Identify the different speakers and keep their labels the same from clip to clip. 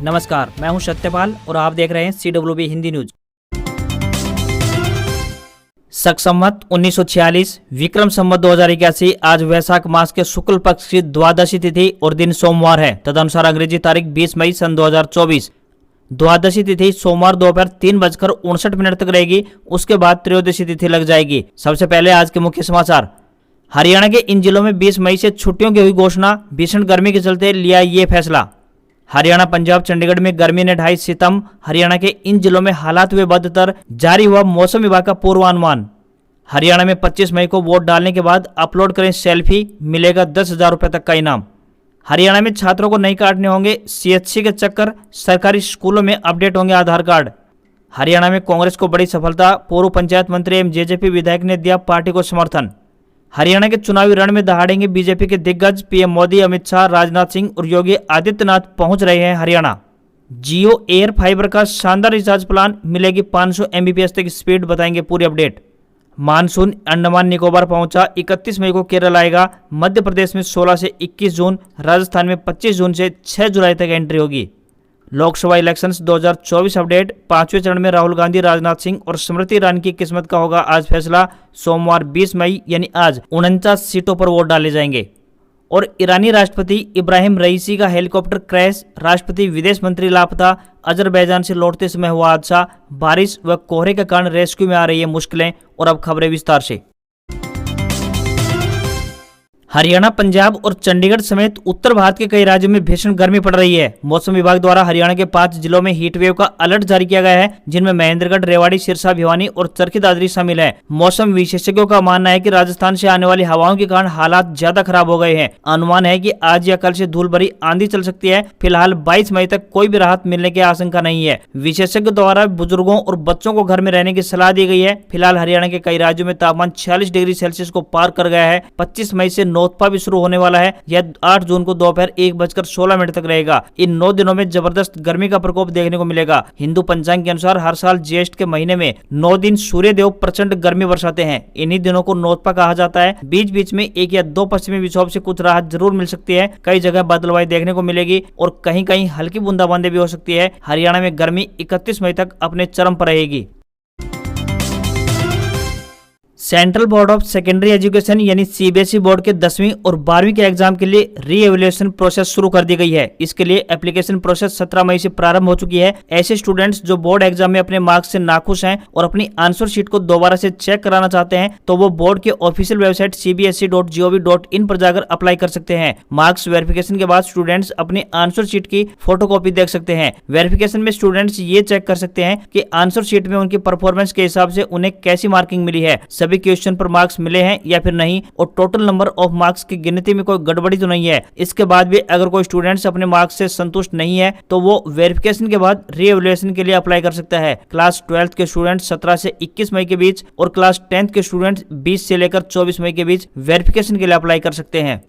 Speaker 1: नमस्कार, मैं हूं सत्यपाल और आप देख रहे हैं CWB हिंदी न्यूज। शक संवत 1946 विक्रम संवत 2081 आज वैशाख मास के शुक्ल पक्ष की द्वादशी तिथि और दिन सोमवार है। तदनुसार अंग्रेजी तारीख 20 मई सन 2024। द्वादशी तिथि सोमवार दोपहर 3:59 तक रहेगी। उसके बाद त्रयोदशी तिथि लग जाएगी। सबसे पहले आज के मुख्य समाचार। हरियाणा के इन जिलों में 20 मई से छुट्टियों की हुई घोषणा। भीषण गर्मी के चलते लिया ये फैसला। हरियाणा, पंजाब, चंडीगढ़ में गर्मी ने ढाई सितम। हरियाणा के इन जिलों में हालात हुए बदतर। जारी हुआ मौसम विभाग का पूर्वानुमान। हरियाणा में 25 मई को वोट डालने के बाद अपलोड करें सेल्फी, मिलेगा 10,000 रुपये तक का इनाम। हरियाणा में छात्रों को नहीं काटने होंगे CHC के चक्कर। सरकारी स्कूलों में अपडेट होंगे आधार कार्ड। हरियाणा में कांग्रेस को बड़ी सफलता। पूर्व पंचायत मंत्री एवं JJP विधायक ने दिया पार्टी को समर्थन। हरियाणा के चुनावी रण में दहाड़ेंगे बीजेपी के दिग्गज। PM मोदी, अमित शाह, राजनाथ सिंह और योगी आदित्यनाथ पहुंच रहे हैं हरियाणा। जियो एयर फाइबर का शानदार रिचार्ज प्लान, मिलेगी 500 Mbps तक स्पीड, बताएंगे पूरी अपडेट। मानसून अंडमान निकोबार पहुंचा। 31 मई को केरल आएगा। मध्य प्रदेश में 16 से 21 जून, राजस्थान में 25 जून से 6 जुलाई तक एंट्री होगी। Lok Sabha elections 2024 update. 5वें चरण में राहुल गांधी, राजनाथ सिंह और स्मृति ईरानी की किस्मत का होगा आज फैसला। सोमवार 20 मई यानी आज 49 सीटों पर वोट डाले जाएंगे। और ईरानी राष्ट्रपति इब्राहिम रईसी का हेलीकॉप्टर क्रैश। राष्ट्रपति, विदेश मंत्री लापता। अजरबैजान से लौटते समय हुआ हादसा। बारिश व कोहरे के कारण रेस्क्यू में आ रही है मुश्किलें। और अब खबरें विस्तार से। हरियाणा, पंजाब और चंडीगढ़ समेत उत्तर भारत के कई राज्यों में भीषण गर्मी पड़ रही है। मौसम विभाग द्वारा हरियाणा के 5 जिलों में हीट वेव का अलर्ट जारी किया गया है, जिनमें महेंद्रगढ़, रेवाड़ी, सिरसा, भिवानी और चरखी दादरी शामिल है। मौसम विशेषज्ञों का मानना है कि राजस्थान से आने वाली हवाओं के कारण हालात ज्यादा खराब हो गए हैं। अनुमान है कि आज या कल से धूल भरी आंधी चल सकती है। फिलहाल 22 मई तक कोई भी राहत मिलने की आशंका नहीं है। विशेषज्ञ द्वारा बुजुर्गों और बच्चों को घर में रहने की सलाह दी गई है। फिलहाल हरियाणा के कई राज्यों में तापमान 46 डिग्री सेल्सियस को पार कर गया है। 25 मई से नौतपा भी शुरू होने वाला है। यह 8 जून को दोपहर 1:16 तक रहेगा। इन 9 दिनों में जबरदस्त गर्मी का प्रकोप देखने को मिलेगा। हिंदू पंचांग के अनुसार हर साल ज्येष्ठ के महीने में 9 दिन सूर्य देव प्रचंड गर्मी बरसाते हैं। इन्हीं दिनों को नौतपा कहा जाता है। बीच बीच में 1 या 2 पश्चिमी विक्षोभ से कुछ राहत जरूर मिल सकती है। कई जगह बादलवाई देखने को मिलेगी और कहीं कहीं हल्की बूंदाबांदी भी हो सकती है। हरियाणा में गर्मी 31 मई तक अपने चरम पर रहेगी। Central board of secondary education यानी CBSE बोर्ड के 10वीं और 12वीं के एग्जाम के लिए री एवेल्युएशन प्रोसेस शुरू कर दी गई है। इसके लिए एप्लीकेशन प्रोसेस 17 मई से प्रारंभ हो चुकी है। ऐसे स्टूडेंट्स जो बोर्ड एग्जाम में अपने मार्क्स से नाखुश हैं और अपनी आंसर शीट को दोबारा से चेक कराना चाहते हैं, तो वो बोर्ड के ऑफिशियल वेबसाइट cbse.gov.in पर जाकर अप्लाई कर सकते हैं। मार्क्स वेरिफिकेशन के बाद स्टूडेंट्स अपनी आंसर शीट की फोटोकॉपी देख सकते हैं। वेरिफिकेशन में स्टूडेंट्स ये चेक कर सकते हैं कि आंसर शीट में उनकी परफॉर्मेंस के हिसाब से उन्हें कैसी मार्किंग मिली है, सभी क्वेश्चन पर मार्क्स मिले हैं या फिर नहीं, और टोटल नंबर ऑफ मार्क्स की गिनती में कोई गड़बड़ी तो नहीं है। इसके बाद भी अगर कोई स्टूडेंट्स अपने मार्क्स से संतुष्ट नहीं है तो वो वेरिफिकेशन के बाद री एवेल्युएशन के लिए अप्लाई कर सकता है। क्लास 12th के स्टूडेंट्स 17 से 21 मई के बीच और क्लास 10th के स्टूडेंट्स 20 से लेकर 24 मई के बीच वेरिफिकेशन के लिए अप्लाई कर सकते हैं।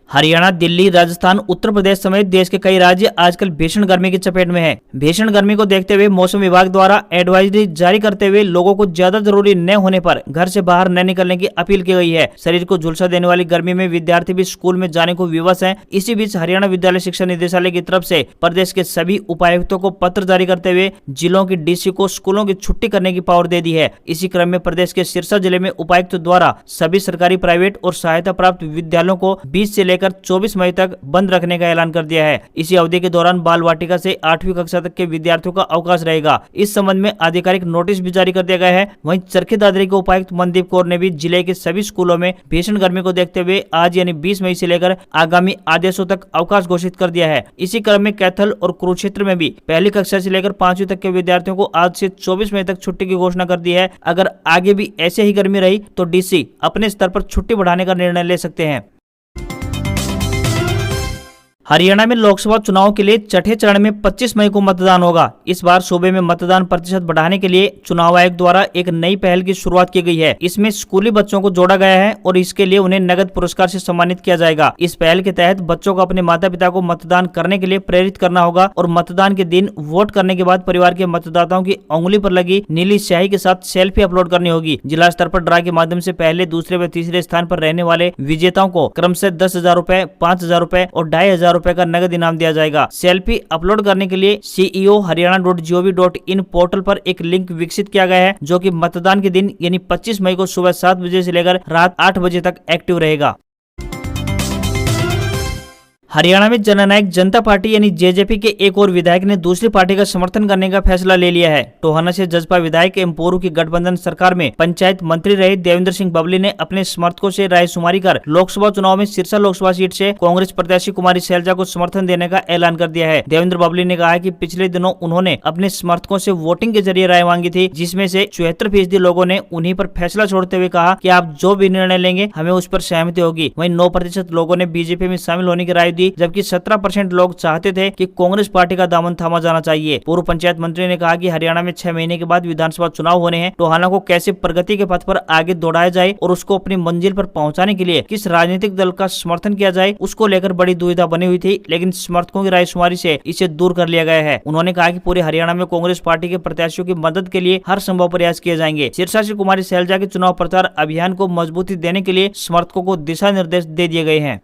Speaker 1: हरियाणा, दिल्ली, राजस्थान, उत्तर प्रदेश समेत देश के कई राज्य आजकल भीषण गर्मी की चपेट में हैं। भीषण गर्मी को देखते हुए मौसम विभाग द्वारा एडवाइजरी जारी करते हुए लोगों को ज्यादा जरूरी न होने पर घर से बाहर न निकलने की अपील की गई है। शरीर को झुलसा देने वाली गर्मी में विद्यार्थी भी स्कूल में जाने को विवश हैं। इसी बीच हरियाणा विद्यालय शिक्षा निदेशालय की तरफ से प्रदेश के सभी उपायुक्तों को पत्र जारी करते हुए जिलों की DC को स्कूलों की छुट्टी करने की पावर दे दी है। इसी क्रम में प्रदेश के सिरसा जिले में उपायुक्त द्वारा सभी सरकारी, प्राइवेट और सहायता प्राप्त विद्यालयों को 20 से लेकर 24 मई तक बंद रखने का ऐलान कर दिया है। इसी अवधि के दौरान बाल वाटिका से 8वीं कक्षा तक के विद्यार्थियों का अवकाश रहेगा। इस संबंध में आधिकारिक नोटिस भी जारी कर दिया गया है। वहीं चरखी दादरी के उपायुक्त मनदीप कौर ने भी जिले के सभी स्कूलों में भीषण गर्मी को देखते हुए आज यानी 20 मई से लेकर आगामी आदेशों तक अवकाश घोषित कर दिया है। इसी क्रम में कैथल और कुरुक्षेत्र में भी पहली कक्षा से लेकर 5वीं तक के विद्यार्थियों को आज से 24 मई तक छुट्टी की घोषणा कर दी है। अगर आगे भी ऐसे ही गर्मी रही तो DC अपने स्तर पर छुट्टी बढ़ाने का निर्णय ले सकते हैं। हरियाणा में लोकसभा चुनाव के लिए छठे चरण में 25 मई को मतदान होगा। इस बार सूबे में मतदान प्रतिशत बढ़ाने के लिए चुनाव आयोग द्वारा एक नई पहल की शुरुआत की गई है। इसमें स्कूली बच्चों को जोड़ा गया है और इसके लिए उन्हें नगद पुरस्कार से सम्मानित किया जाएगा। इस पहल के तहत बच्चों को अपने माता पिता को मतदान करने के लिए प्रेरित करना होगा और मतदान के दिन वोट करने के बाद परिवार के मतदाताओं की उंगली पर लगी नीली स्याही के साथ सेल्फी अपलोड करनी होगी। जिला स्तर पर ड्रा के माध्यम से पहले, दूसरे व तीसरे स्थान पर रहने वाले विजेताओं को क्रमशः 10,000 रुपए, 5,000 रुपए और 2,500 रुपए का नगद इनाम दिया जाएगा। सेल्फी अपलोड करने के लिए ceo.haryana.gov.in पोर्टल पर एक लिंक विकसित किया गया है, जो कि मतदान के दिन यानी 25 मई को सुबह 7 बजे से लेकर रात 8 बजे तक एक्टिव रहेगा। हरियाणा में जननायक जनता पार्टी यानी जेजेपी के एक और विधायक ने दूसरी पार्टी का समर्थन करने का फैसला ले लिया है। टोहाना से जसपा विधायक एवं पोरू की गठबंधन सरकार में पंचायत मंत्री रहे देवेंद्र सिंह बबली ने अपने समर्थकों से रायशुमारी कर लोकसभा चुनाव में सिरसा लोकसभा सीट से कांग्रेस प्रत्याशी कुमारी शैलजा को समर्थन देने का ऐलान कर दिया है। देवेंद्र बबली ने कहा है कि पिछले दिनों उन्होंने अपने समर्थकों से वोटिंग के जरिए राय मांगी थी, जिसमें से 74% लोगों ने उन्हीं पर फैसला छोड़ते हुए कहा कि आप जो भी निर्णय लेंगे हमें उस पर सहमति होगी। वहीं 9% लोगों ने बीजेपी में शामिल होने की राय दी, जबकि 17% लोग चाहते थे कि कांग्रेस पार्टी का दामन थामा जाना चाहिए। पूर्व पंचायत मंत्री ने कहा कि हरियाणा में 6 महीने के बाद विधानसभा चुनाव होने हैं। टोहाना को कैसे प्रगति के पथ पर आगे दौड़ाया जाए और उसको अपनी मंजिल पर पहुंचाने के लिए किस राजनीतिक दल का समर्थन किया जाए, उसको लेकर बड़ी दुविधा बनी हुई थी, लेकिन समर्थकों की रायशुमारी से इसे दूर कर लिया गया है। उन्होंने कहा कि पूरे हरियाणा में कांग्रेस पार्टी के प्रत्याशियों की मदद के लिए हर संभव प्रयास किए जाएंगे। सिरसा से कुमारी शैलजा के चुनाव प्रचार अभियान को मजबूती देने के लिए समर्थकों को दिशा निर्देश दे दिए गए हैं।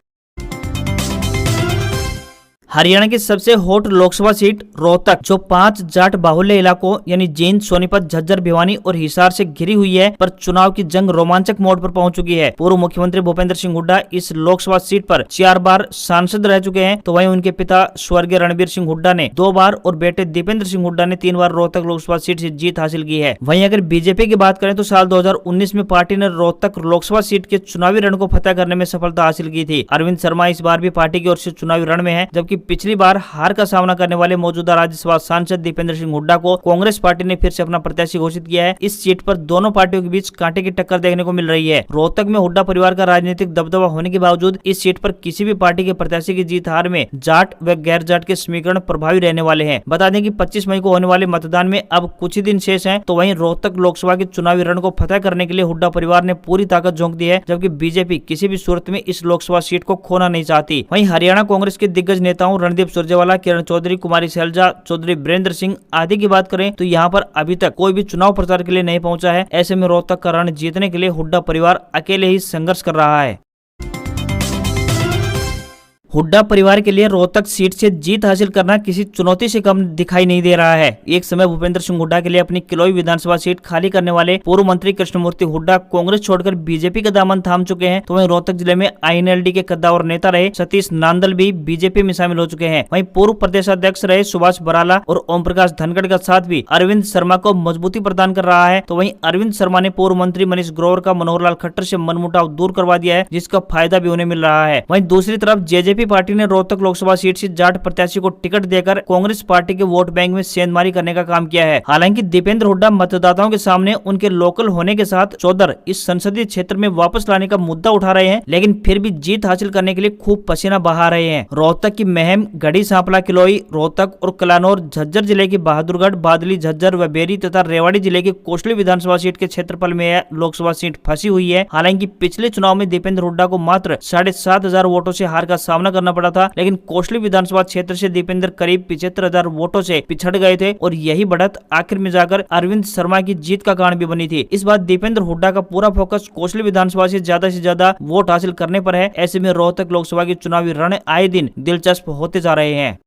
Speaker 1: हरियाणा की सबसे हॉट लोकसभा सीट रोहतक, जो 5 जाट बाहुल्य इलाकों यानी जींद, सोनीपत, झज्जर, भिवानी और हिसार से घिरी हुई है, पर चुनाव की जंग रोमांचक मोड पर पहुंच चुकी है। पूर्व मुख्यमंत्री भूपेंद्र सिंह हुड्डा इस लोकसभा सीट पर 4 बार सांसद रह चुके हैं, तो वहीं उनके पिता स्वर्गीय रणबीर सिंह हुड्डा ने 2 बार और बेटे दीपेंद्र सिंह हुड्डा ने 3 बार रोहतक लोकसभा सीट से जीत हासिल की है। वहीं अगर बीजेपी की बात करें तो साल 2019 में पार्टी ने रोहतक लोकसभा सीट के चुनावी रण को फतह करने में सफलता हासिल की थी। अरविंद शर्मा इस बार भी पार्टी की ओर से चुनावी रण में है, जबकि पिछली बार हार का सामना करने वाले मौजूदा राज्यसभा सांसद दीपेंद्र सिंह हुड्डा को कांग्रेस पार्टी ने फिर से अपना प्रत्याशी घोषित किया है। इस सीट पर दोनों पार्टियों के बीच कांटे की टक्कर देखने को मिल रही है। रोहतक में हुड्डा परिवार का राजनीतिक दबदबा होने के बावजूद इस सीट पर किसी भी पार्टी के प्रत्याशी की जीत हार में जाट व गैर जाट के समीकरण प्रभावी रहने वाले हैं। बता दें कि 25 मई को होने वाले मतदान में अब कुछ ही दिन शेष हैं, तो वहीं रोहतक लोकसभा के चुनावी रण को फतह करने के लिए हुड्डा परिवार ने पूरी ताकत झोंक दी है, जबकि बीजेपी किसी भी सूरत में इस लोकसभा सीट को खोना नहीं चाहती। वहीं हरियाणा कांग्रेस के दिग्गज नेताओं रणदीप सुरजेवाला, किरण चौधरी, कुमारी शैलजा, चौधरी वीरेंद्र सिंह आदि की बात करें तो यहाँ पर अभी तक कोई भी चुनाव प्रचार के लिए नहीं पहुंचा है। ऐसे में रोहतक का रण जीतने के लिए हुड्डा परिवार अकेले ही संघर्ष कर रहा है। हुड्डा परिवार के लिए रोहतक सीट से जीत हासिल करना किसी चुनौती से कम दिखाई नहीं दे रहा है। एक समय भूपेंद्र सिंह हुड्डा के लिए अपनी किलोई विधानसभा सीट खाली करने वाले पूर्व मंत्री कृष्णमूर्ति हुड्डा कांग्रेस छोड़कर बीजेपी का दामन थाम चुके हैं, तो वहीं रोहतक जिले में आईएनएलडी के कद्दावर नेता रहे सतीश नांदल भी बीजेपी में शामिल हो चुके हैं। वहीं पूर्व प्रदेशाध्यक्ष रहे सुभाष बराला और ओम प्रकाश धनखड़ का साथ भी अरविंद शर्मा को मजबूती प्रदान कर रहा है। तो वहीं अरविंद शर्मा ने पूर्व मंत्री मनीष ग्रोवर का मनोहर लाल खट्टर से मनमुटाव दूर करवा दिया है, जिसका फायदा भी उन्हें मिल रहा है। वहीं दूसरी तरफ जेजेपी पार्टी ने रोहतक लोकसभा सीट से जाट प्रत्याशी को टिकट देकर कांग्रेस पार्टी के वोट बैंक में सेंधमारी करने का काम किया है। हालांकि दीपेंद्र हुड्डा मतदाताओं के सामने उनके लोकल होने के साथ चौधर इस संसदीय क्षेत्र में वापस लाने का मुद्दा उठा रहे हैं, लेकिन फिर भी जीत हासिल करने के लिए खूब पसीना बहा रहे हैं। रोहतक की महम, गढ़ी सांपला, किलोई, रोहतक और कलानौर, झज्जर जिले की बहादुरगढ़, बादली, झज्जर व बेरी तथा रेवाड़ी जिले की कोसली विधानसभा सीट के क्षेत्रफल में यह लोकसभा सीट फंसी हुई है। हालांकि पिछले चुनाव में दीपेंद्र हुड्डा को मात्र 7,500 वोटों से हार का सामना करना पड़ा था, लेकिन कोसली विधानसभा क्षेत्र से दीपेंद्र करीब 75,000 वोटों से पिछड़ गए थे और यही बढ़त आखिर में जाकर अरविंद शर्मा की जीत का कारण भी बनी थी। इस बार दीपेंद्र हुड्डा का पूरा फोकस कोसली विधानसभा से ज्यादा वोट हासिल करने पर है। ऐसे में रोहतक लोकसभा की चुनावी रण आए दिन दिलचस्प होते जा रहे हैं।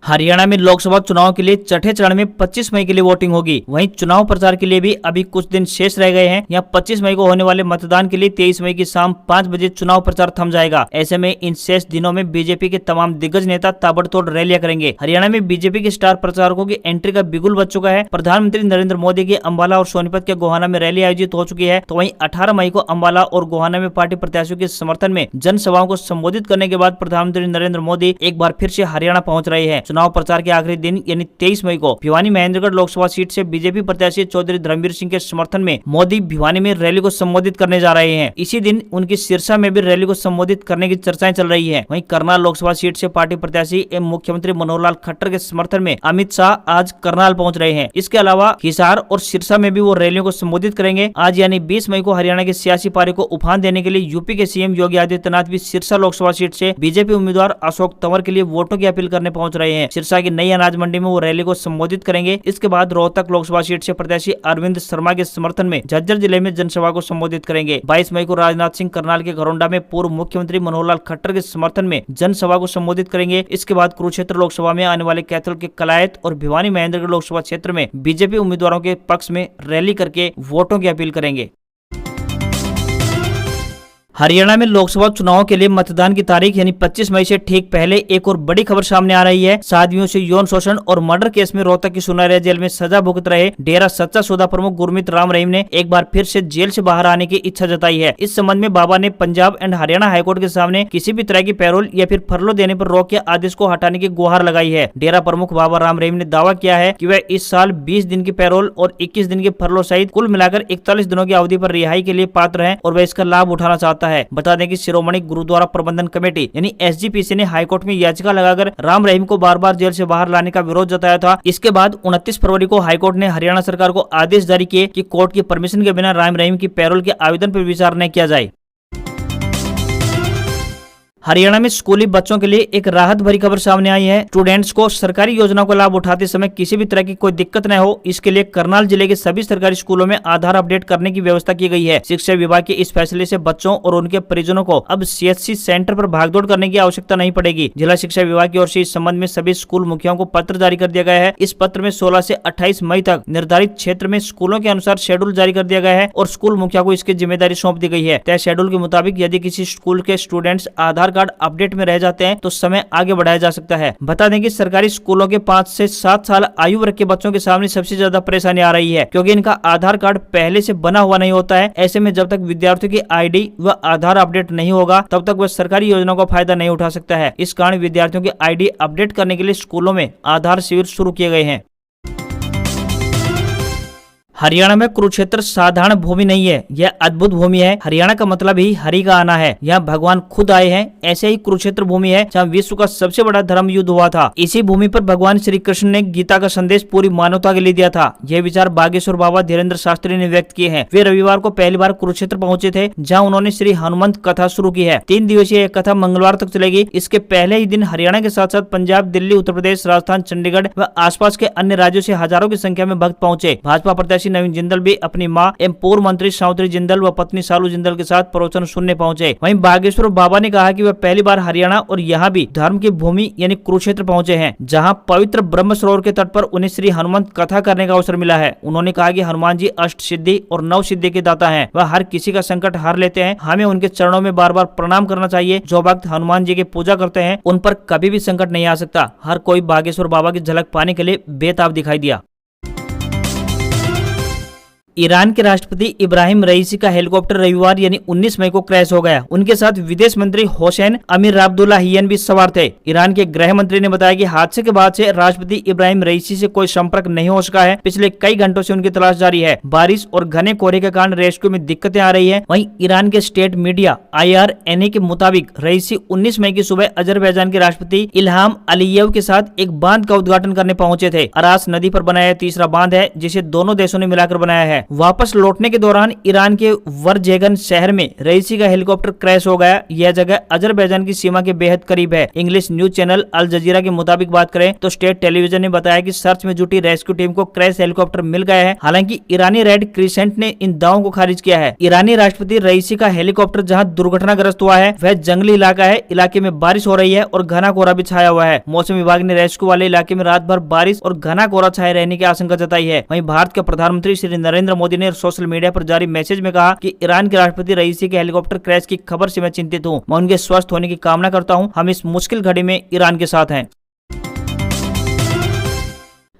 Speaker 1: हरियाणा में लोकसभा चुनाव के लिए छठे चरण में 25 मई के लिए वोटिंग होगी। वहीं चुनाव प्रचार के लिए भी अभी कुछ दिन शेष रह गए हैं। यहाँ 25 मई को होने वाले मतदान के लिए 23 मई की शाम 5 बजे चुनाव प्रचार थम जाएगा। ऐसे में इन शेष दिनों में बीजेपी के तमाम दिग्गज नेता ताबड़तोड़ रैलियां करेंगे। हरियाणा में बीजेपी के स्टार प्रचारकों की एंट्री का बिगुल बज चुका है। प्रधानमंत्री नरेंद्र मोदी की अंबाला और सोनीपत के गोहाना में रैली आयोजित हो चुकी है, तो वहीं 18 मई को अंबाला और गोहाना में पार्टी प्रत्याशियों के समर्थन में जनसभाओं को संबोधित करने के बाद प्रधानमंत्री नरेंद्र मोदी एक बार फिर से हरियाणा पहुंच रहे हैं। चुनाव प्रचार के आखिरी दिन यानी 23 मई को भिवानी महेंद्रगढ़ लोकसभा सीट से बीजेपी प्रत्याशी चौधरी धर्मवीर सिंह के समर्थन में मोदी भिवानी में रैली को संबोधित करने जा रहे हैं। इसी दिन उनकी सिरसा में भी रैली को संबोधित करने की चर्चाएं चल रही है। वहीं करनाल लोकसभा सीट से पार्टी प्रत्याशी एवं मुख्यमंत्री मनोहर लाल खट्टर के समर्थन में अमित शाह आज करनाल पहुंच रहे हैं। इसके अलावा हिसार और सिरसा में भी वो रैलियों को संबोधित करेंगे। आज यानी 20 मई को हरियाणा की सियासी पारी को उफान देने के लिए यूपी के सीएम योगी आदित्यनाथ भी सिरसा लोकसभा सीट से बीजेपी उम्मीदवार अशोक तंवर के लिए वोटों की अपील करने पहुंच रहे हैं। हैं। सिरसा की नई अनाज मंडी में वो रैली को संबोधित करेंगे। इसके बाद रोहतक लोकसभा सीट से प्रत्याशी अरविंद शर्मा के समर्थन में झज्जर जिले में जनसभा को संबोधित करेंगे। 22 मई को राजनाथ सिंह करनाल के घरौंडा में पूर्व मुख्यमंत्री मनोहर लाल खट्टर के समर्थन में जनसभा को संबोधित करेंगे। इसके बाद कुरुक्षेत्र लोकसभा में आने वाले कैथल के कलायत और भिवानी महेंद्रगढ़ लोकसभा क्षेत्र में बीजेपी उम्मीदवारों के पक्ष में रैली करके वोटों की अपील करेंगे। हरियाणा में लोकसभा चुनाव के लिए मतदान की तारीख यानी 25 मई से ठीक पहले एक और बड़ी खबर सामने आ रही है। साध्वियों से यौन शोषण और मर्डर केस में रोहतक की सुनारिया जेल में सजा भुगत रहे डेरा सच्चा सौदा प्रमुख गुरमीत राम रहीम ने एक बार फिर से जेल से बाहर आने की इच्छा जताई है। इस संबंध में बाबा ने पंजाब एंड हरियाणा हाईकोर्ट के सामने किसी भी तरह की पैरोल या फिर फरलो देने पर रोक के आदेश को हटाने की गुहार लगाई है। डेरा प्रमुख बाबा राम रहीम ने दावा किया है कि वह इस साल 20 दिन की पैरोल और 21 दिन के फरलो सहित कुल मिलाकर 41 दिनों की अवधि पर रिहाई के लिए पात्र है और वह इसका लाभ उठाना चाहता है। बता दें कि शिरोमणि गुरुद्वारा प्रबंधन कमेटी यानी एसजीपीसी ने हाईकोर्ट में याचिका लगाकर राम रहीम को बार बार जेल से बाहर लाने का विरोध जताया था। इसके बाद 29 फरवरी को हाईकोर्ट ने हरियाणा सरकार को आदेश जारी किए कि कोर्ट की परमिशन के बिना राम रहीम की पैरोल के आवेदन पर विचार न किया जाए। हरियाणा में स्कूली बच्चों के लिए एक राहत भरी खबर सामने आई है। स्टूडेंट्स को सरकारी योजनाओं का लाभ उठाते समय किसी भी तरह की कोई दिक्कत न हो, इसके लिए करनाल जिले के सभी सरकारी स्कूलों में आधार अपडेट करने की व्यवस्था की गई है। शिक्षा विभाग के इस फैसले से बच्चों और उनके परिजनों को अब सीएचसी सेंटर पर भागदौड़ करने की आवश्यकता नहीं पड़ेगी। जिला शिक्षा विभाग की ओर से इस संबंध में सभी स्कूल मुखियाओं को पत्र जारी कर दिया गया है। इस पत्र में 16 से 28 मई तक निर्धारित क्षेत्र में स्कूलों के अनुसार शेड्यूल जारी कर दिया गया है और स्कूल मुखिया को इसकी जिम्मेदारी सौंप दी गई है। तय शेड्यूल के मुताबिक यदि किसी स्कूल के स्टूडेंट्स आधार कार्ड अपडेट में जाते हैं तो समय आगे बढ़ाया जा सकता है। बता दें कि सरकारी स्कूलों के 5 से 7 साल आयु वर्ग के बच्चों के सामने सबसे ज्यादा परेशानी आ रही है, क्योंकि इनका आधार कार्ड पहले से बना हुआ नहीं होता है। ऐसे में जब तक विद्यार्थियों की आईडी व आधार अपडेट नहीं होगा तब तक वह सरकारी योजनाओं का फायदा नहीं उठा सकता है। इस कारण विद्यार्थियों की आईडी अपडेट करने के लिए स्कूलों में आधार शिविर शुरू किए गए हैं। हरियाणा में कुरुक्षेत्र साधारण भूमि नहीं है, यह अद्भुत भूमि है। हरियाणा का मतलब ही हरि का आना है। यहाँ भगवान खुद आए हैं। ऐसे ही कुरुक्षेत्र भूमि है जहाँ विश्व का सबसे बड़ा धर्म युद्ध हुआ था। इसी भूमि पर भगवान श्री कृष्ण ने गीता का संदेश पूरी मानवता के लिए दिया था। यह विचार बागेश्वर बाबा धीरेन्द्र शास्त्री ने व्यक्त किए हैं। वे रविवार को पहली बार कुरुक्षेत्र पहुंचे थे, जहाँ उन्होंने श्री हनुमंत कथा शुरू की है। 3 दिवसीय यह कथा मंगलवार तक चलेगी। इसके पहले ही दिन हरियाणा के साथ साथ पंजाब, दिल्ली, उत्तर प्रदेश, राजस्थान, चंडीगढ़ व आसपास के अन्य राज्यों से हजारों की संख्या में भक्त पहुंचे। भाजपा प्रत्याशी नवीन जिंदल भी अपनी मां एवं पूर्व मंत्री सावित्री जिंदल व पत्नी सालू जिंदल के साथ प्रवचन सुनने पहुंचे। वहीं बागेश्वर बाबा ने कहा कि वह पहली बार हरियाणा और यहाँ भी धर्म की भूमि यानी कुरुक्षेत्र पहुंचे हैं, जहां पवित्र ब्रह्म सरोवर के तट पर उन्हें श्री हनुमंत कथा करने का अवसर मिला है। उन्होंने कहा कि हनुमान जी अष्ट सिद्धि और 9 सिद्धि के दाता हैं। वह हर किसी का संकट हार लेते हैं। हमें उनके चरणों में बार बार प्रणाम करना चाहिए। जो भक्त हनुमान जी की पूजा करते हैं उन पर कभी भी संकट नहीं आ सकता। हर कोई बागेश्वर बाबा की झलक पाने के लिए बेताब दिखाई दिया। ईरान के राष्ट्रपति इब्राहिम रईसी का हेलीकॉप्टर रविवार यानी 19 मई को क्रैश हो गया। उनके साथ विदेश मंत्री हुसैन अमीर अब्दुल्लाहियन भी सवार थे। ईरान के गृह मंत्री ने बताया कि हादसे के बाद से राष्ट्रपति इब्राहिम रईसी से कोई संपर्क नहीं हो सका है। पिछले कई घंटों से उनकी तलाश जारी है। बारिश और घने कोहरे के कारण रेस्क्यू में दिक्कतें आ रही है। वहीं ईरान के स्टेट मीडिया IRNA के मुताबिक रईसी 19 मई की सुबह अजरबैजान के राष्ट्रपति इल्हाम अलीयेव के साथ एक बांध का उद्घाटन करने पहुंचे थे। अरास नदी पर बनाया तीसरा बांध है, जिसे दोनों देशों ने मिलाकर बनाया है। वापस लौटने के दौरान ईरान के वर्जेगन शहर में रईसी का हेलीकॉप्टर क्रैश हो गया। यह जगह अजरबैजान की सीमा के बेहद करीब है। इंग्लिश न्यूज चैनल अल जजीरा के मुताबिक बात करें तो स्टेट टेलीविजन ने बताया कि सर्च में जुटी रेस्क्यू टीम को क्रैश हेलीकॉप्टर मिल गया है। हालांकि ईरानी रेड क्रिसेंट ने इन दावों को खारिज किया है। ईरानी राष्ट्रपति रईसी का हेलीकॉप्टर जहां दुर्घटनाग्रस्त हुआ है वह जंगली इलाका है। इलाके में बारिश हो रही है और घना कोहरा भी छाया हुआ है। मौसम विभाग ने रेस्क्यू वाले इलाके में रात भर बारिश और घना कोहरा छाए रहने की आशंका जताई है। वहीं भारत के प्रधानमंत्री श्री नरेंद्र मोदी ने सोशल मीडिया पर जारी मैसेज में कहा कि ईरान के राष्ट्रपति रईसी के हेलीकॉप्टर क्रैश की खबर से मैं चिंतित हूं। मैं उनके स्वस्थ होने की कामना करता हूं। हम इस मुश्किल घड़ी में ईरान के साथ हैं।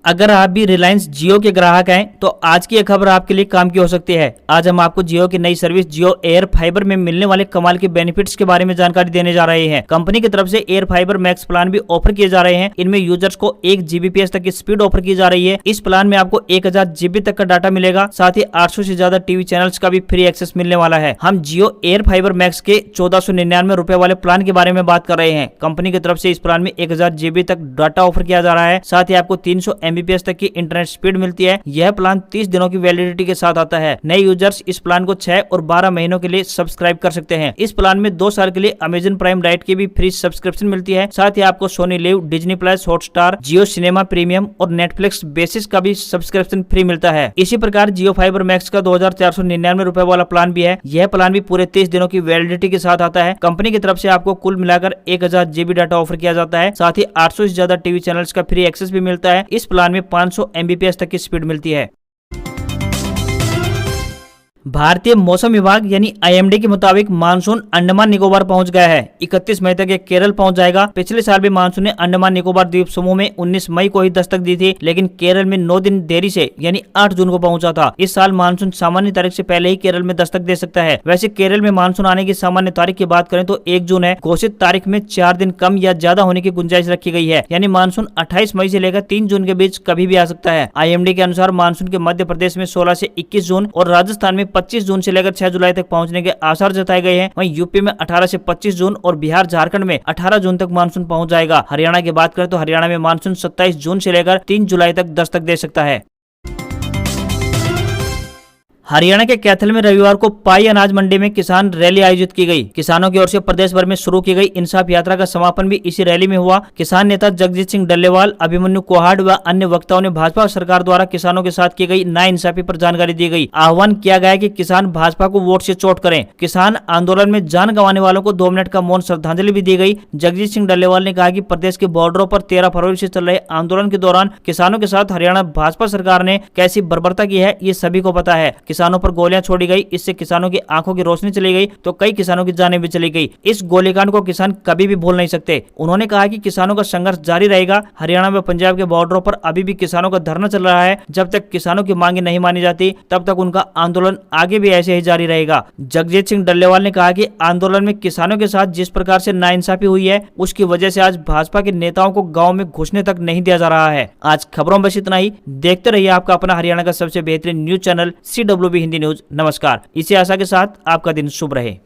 Speaker 1: अगर आप भी रिलायंस जियो के ग्राहक हैं तो आज की यह खबर आपके लिए काम की हो सकती है। आज हम आपको जियो की नई सर्विस जियो एयर फाइबर में मिलने वाले कमाल के बेनिफिट्स के बारे में जानकारी देने जा रहे हैं। कंपनी की तरफ से एयर फाइबर मैक्स प्लान भी ऑफर किए जा रहे हैं। इनमें यूजर्स को 1 Gbps तक की स्पीड ऑफर की जा रही है। इस प्लान में आपको 1000 GB तक का डाटा मिलेगा। साथ ही 800 से ज्यादा टीवी चैनल्स का भी फ्री एक्सेस मिलने वाला है। हम जियो एयर फाइबर मैक्स के 1499 रुपए वाले प्लान के बारे में बात कर रहे हैं। कंपनी की तरफ से इस प्लान में 1000 GB तक डाटा ऑफर किया जा रहा है। साथ ही आपको 300 MBPS तक की इंटरनेट स्पीड मिलती है। यह प्लान 30 दिनों की वैलिडिटी के साथ आता है। नए यूजर्स इस प्लान को 6 और 12 महीनों के लिए सब्सक्राइब कर सकते हैं। इस प्लान में 2 साल के लिए अमेजन प्राइम डाइट की भी फ्री सब्सक्रिप्शन मिलती है। साथ ही आपको Sony Liv, Disney plus, Hotstar, Jio cinema premium और नेटफ्लिक्स बेसिस का भी सब्सक्रिप्शन फ्री मिलता है। इसी प्रकार जियो फाइबर मैक्स का 2499 रुपए वाला प्लान भी है। यह प्लान भी पूरे 30 दिनों की वैलिडिटी के साथ आता है। कंपनी की तरफ से आपको कुल मिलाकर 1000 GB डाटा ऑफर किया जाता है। साथ ही 800 से ज्यादा टीवी चैनल्स का फ्री एक्सेस भी मिलता है। इस प्लान में 500 MBPS तक की स्पीड मिलती है। भारतीय मौसम विभाग यानी IMD के मुताबिक मानसून अंडमान निकोबार पहुंच गया है। 31 मई तक ये केरल पहुंच जाएगा। पिछले साल भी मानसून ने अंडमान निकोबार द्वीप समूह में 19 मई को ही दस्तक दी थी, लेकिन केरल में 9 दिन देरी से यानी 8 जून को पहुंचा था। इस साल मानसून सामान्य तारीख से पहले ही केरल में दस्तक दे सकता है। वैसे केरल में मानसून आने की सामान्य तारीख की बात करें तो 1 जून है। घोषित तारीख में 4 दिन कम या ज्यादा होने की गुंजाइश रखी गई है, यानी मानसून 28 मई से लेकर 3 जून के बीच कभी भी आ सकता है। IMD के अनुसार मानसून के मध्य प्रदेश में 16 से 21 जून और राजस्थान में 25 जून से लेकर 6 जुलाई तक पहुंचने के आसार जताए गए हैं। वहीं यूपी में 18 से 25 जून और बिहार झारखंड में 18 जून तक मानसून पहुंच जाएगा। हरियाणा की बात करें तो हरियाणा में मानसून 27 जून से लेकर 3 जुलाई तक दस्तक दे सकता है। हरियाणा के कैथल में रविवार को पाई अनाज मंडी में किसान रैली आयोजित की गई। किसानों की ओर से प्रदेश भर में शुरू की गई इंसाफ यात्रा का समापन भी इसी रैली में हुआ। किसान नेता जगजीत सिंह डल्लेवाल, अभिमन्यु कोहाड़ व अन्य वक्ताओं ने भाजपा सरकार द्वारा किसानों के साथ की गई नाइंसाफी पर जानकारी दी गई। आह्वान किया गया कि किसान भाजपा को वोट से चोट करें। किसान आंदोलन में जान गंवाने वालों को 2 मिनट का मौन श्रद्धांजलि भी दी गई। जगजीत सिंह डल्लेवाल ने कहा कि प्रदेश के बॉर्डरों पर 13 फरवरी से चल रहे आंदोलन के दौरान किसानों के साथ हरियाणा भाजपा सरकार ने कैसी बर्बरता की है ये सभी को पता है। किसानों पर गोलियां छोड़ी गई, इससे किसानों की आंखों की रोशनी चली गई तो कई किसानों की जानें भी चली गई। इस गोलीकांड को किसान कभी भी भूल नहीं सकते। उन्होंने कहा कि किसानों का संघर्ष जारी रहेगा। हरियाणा व पंजाब के बॉर्डरों पर अभी भी किसानों का धरना चल रहा है। जब तक किसानों की मांगे नहीं मानी जाती तब तक उनका आंदोलन आगे भी ऐसे ही जारी रहेगा। जगजीत सिंह डल्लेवाल ने कहा कि आंदोलन में किसानों के साथ जिस प्रकार से नाइंसाफी हुई है उसकी वजह से आज भाजपा के नेताओं को गाँव में घुसने तक नहीं दिया जा रहा है। आज खबरों में बस इतना ही। देखते रहिए आपका अपना हरियाणा का सबसे बेहतरीन news channel CWB Hindi news. नमस्कार। इसी आशा के साथ आपका दिन शुभ रहे।